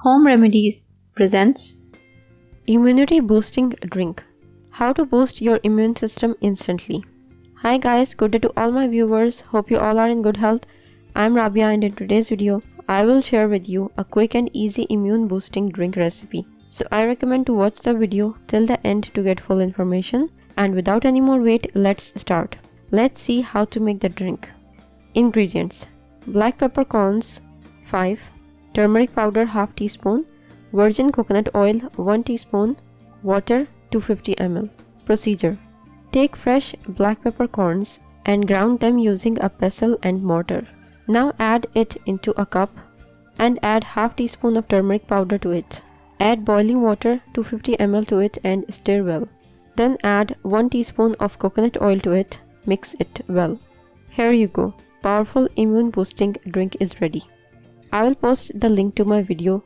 Home Remedies presents Immunity Boosting Drink. How to boost your immune system instantly. Hi guys, good day to all my viewers. Hope you all are in good health. I'm Rabia and in today's video, I will share with you a quick and easy immune boosting drink recipe. So I recommend to watch the video till the end to get full information. And without any more wait, let's start. Let's see how to make the drink. Ingredients: black peppercorns 5, turmeric powder half teaspoon, virgin coconut oil 1 teaspoon, water 250 ml. Procedure: take fresh black peppercorns and ground them using a pestle and mortar. Now add it into a cup and add half teaspoon of turmeric powder to it. Add boiling water 250 ml to it and stir well. Then add 1 teaspoon of coconut oil to it. Mix it well. Here you go. Powerful immune boosting drink is ready. I will post the link to my video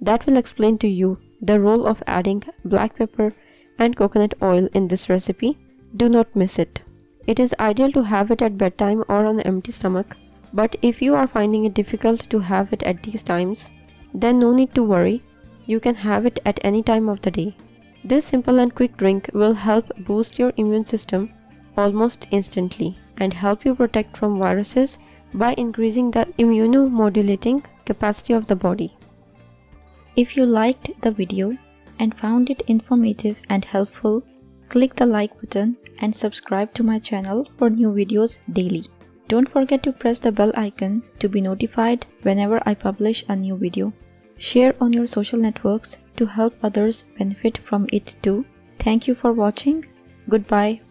that will explain to you the role of adding black pepper and coconut oil in this recipe. Do not miss it. It is ideal to have it at bedtime or on an empty stomach, but if you are finding it difficult to have it at these times, then no need to worry. You can have it at any time of the day. This simple and quick drink will help boost your immune system almost instantly and help you protect from viruses by increasing the immunomodulating capacity of the body. If you liked the video and found it informative and helpful, click the like button and subscribe to my channel for new videos daily. Don't forget to press the bell icon to be notified whenever I publish a new video. Share on your social networks to help others benefit from it too. Thank you for watching. Goodbye.